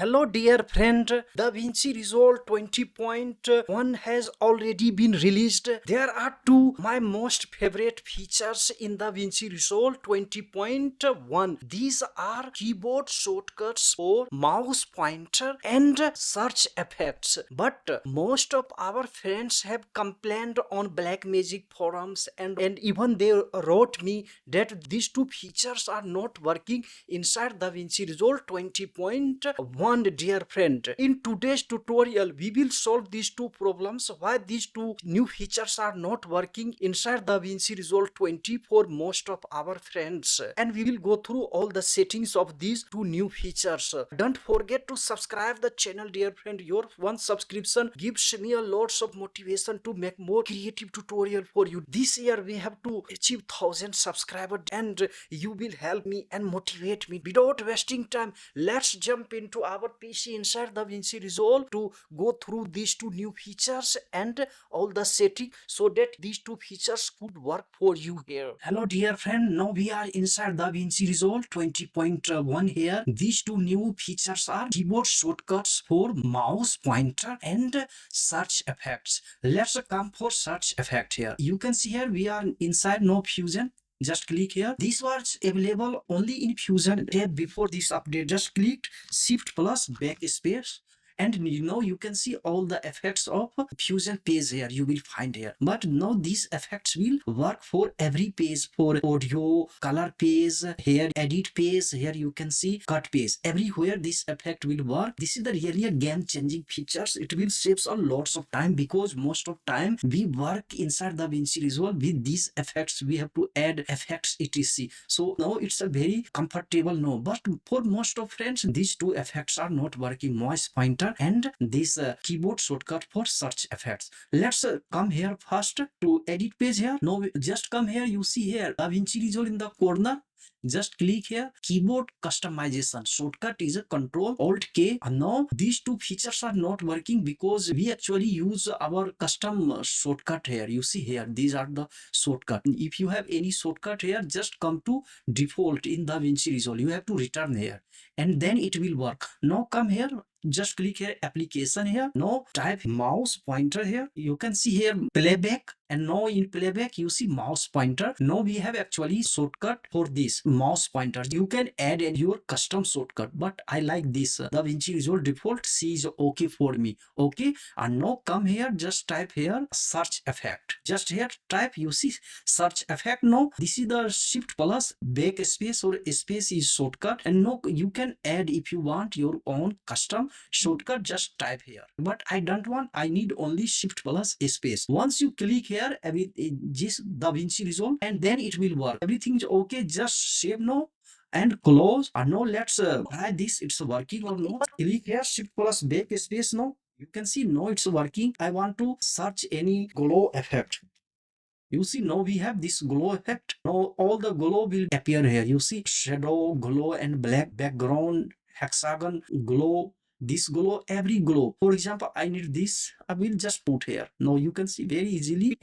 Hello dear friend, DaVinci Resolve 20.1 has already been released. There are two my most favorite features in DaVinci Resolve 20.1. These are keyboard shortcuts for mouse pointer and search effects. But most of our friends have complained on Blackmagic forums and even they wrote me that these two features are not working inside DaVinci Resolve 20.1. Dear friend, in today's tutorial we will solve these two problems, why these two new features are not working inside DaVinci Resolve 20 for most of our friends, and we will go through all the settings of these two new features. Don't forget to subscribe the channel, dear friend. Your one subscription gives me a lots of motivation to make more creative tutorial for you. This year we have to achieve 1000 subscribers and you will help me and motivate me. Without wasting time, let's jump into our PC inside DaVinci Resolve to go through these two new features and all the settings so that these two features could work for you here. Hello dear friend, now we are inside DaVinci Resolve 20.1 here. These two new features are keyboard shortcuts for mouse pointer and search effects. Let's come for search effect here. You can see here we are inside No Fusion. Just click here. This was available only in Fusion tab before this update. Just click Shift plus backspace and now you can see all the effects of Fusion page here you will find here. But now these effects will work for every page, for audio, color page, here edit page, here you can see cut page. Everywhere this effect will work. This is the really a game changing features. It will save a lots of time because most of time we work inside DaVinci Resolve with these effects. We have to add effects etc. So now it's a very comfortable now. But for most of friends, these two effects are not working. Mouse pointer and this keyboard shortcut for search effects. Let's come here first to edit page here. Now just come here, you see here DaVinci Resolve in the corner. Just click here, keyboard customization shortcut is a Control Alt K. And now these two features are not working because we actually use our custom shortcut here. You see here, these are the shortcut. If you have any shortcut here, just come to default in DaVinci Resolve. You have to return here and then it will work. Now come here, just click here application here. Now type mouse pointer here. You can see here playback, and now in playback you see mouse pointer. Now we have actually shortcut for this mouse pointer. You can add your custom shortcut, but I like this DaVinci Resolve default. C is okay for me. Okay, and now come here, just type here search effect. Just here type, you see search effect. Now this is the shift plus backspace or space is shortcut, and now you can add if you want your own custom shortcut. Just type here, but I don't want, I need only shift plus space. Once you click here with this DaVinci Resolve, and then it will work. Everything is okay. Just save now and close. And now let's try this, it's working or not. Click here shift plus backspace. Now you can see now it's working. I want to search any glow effect. You see now we have this glow effect. Now all the glow will appear here. You see shadow, glow and black background, hexagon, glow, this glow, every glow. For example, I need this, I will just put here. Now you can see very easily.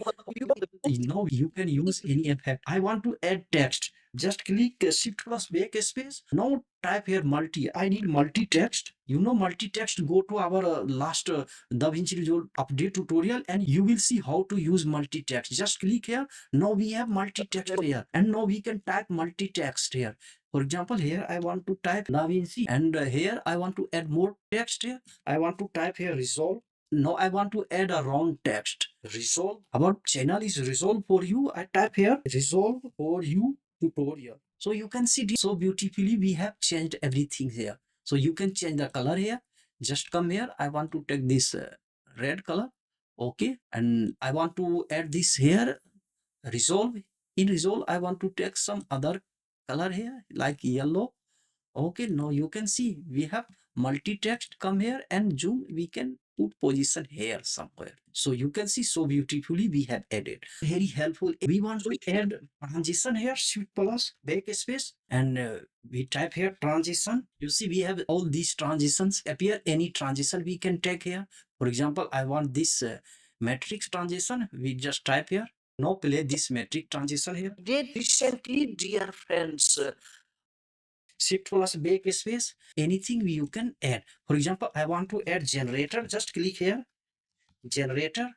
Now you can use any effect. I want to add text. Just click shift plus backspace. Now type here multi. I need multi text. You know multi text. Go to our last DaVinci Resolve update tutorial and you will see how to use multi text. Just click here. Now we have multi text here, and now we can type multi text here. For example, here I want to type DaVinci, and here I want to add more text here. I want to type here Resolve. Now I want to add a round text. Resolve. Our channel is Resolve for you. I type here Resolve for you tutorial. So you can see this so beautifully we have changed everything here. So you can change the color here. Just come here. I want to take this red color. Okay. And I want to add this here. Resolve. In Resolve, I want to take some other color here like yellow. Okay, now you can see we have multi-text. Come here and zoom, we can put position here somewhere. So you can see so beautifully we have added. Very helpful. We want to add transition here, shift plus backspace, and we type here transition. You see we have all these transitions appear. Any transition we can take here. For example, I want this matrix transition. We just type here. Now play this matrix transition here. Recently, dear friends, Shift plus backspace, anything you can add. For example, I want to add generator. Just click here, generator.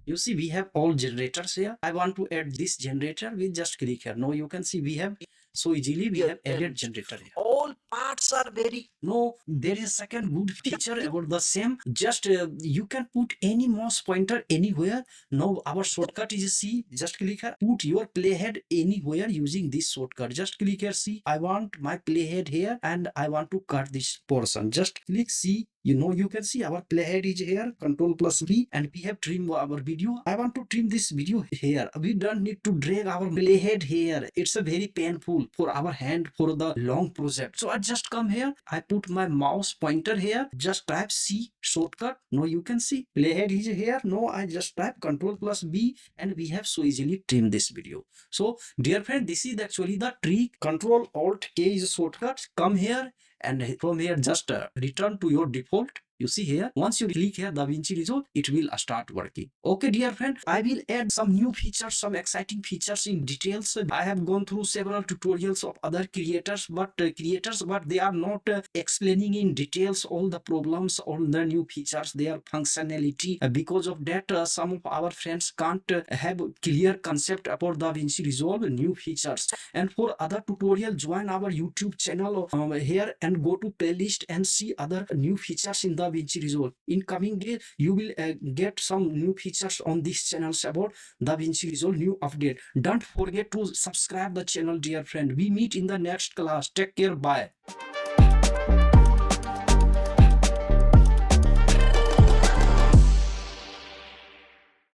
You see we have all generators here. I want to add this generator. We just click here. Now you can see we have so easily we have added generator here. All parts are very. No, there is a second good feature about the same. Just you can put any mouse pointer anywhere. Now our shortcut is C. Just click here. Put your playhead anywhere using this shortcut. Just click here C. I want my playhead here and I want to cut this portion. Just click C. You can see our playhead is here, Control plus V, and we have trimmed our video. I want to trim this video here. We don't need to drag our playhead here. It's a very painful for our hand for the long project. So I just come here. I put my mouse pointer here. Just type C shortcut. Now you can see playhead is here. Now I just type Control plus V, and we have so easily trimmed this video. So dear friend, this is actually the trick. Control Alt K is shortcut. Come here. And from here just return to your default. You see here, once you click here DaVinci Resolve, it will start working. Okay dear friend, I will add some new features, some exciting features in details. I have gone through several tutorials of other creators, but they are not explaining in details all the problems, all the new features, their functionality. Because of that, some of our friends can't have clear concept about DaVinci Resolve new features. And for other tutorial, join our YouTube channel here and go to playlist and see other new features in DaVinci Resolve. In coming days, you will get some new features on this channel about DaVinci Resolve new update. Don't forget to subscribe the channel, dear friend. We meet in the next class. Take care. Bye.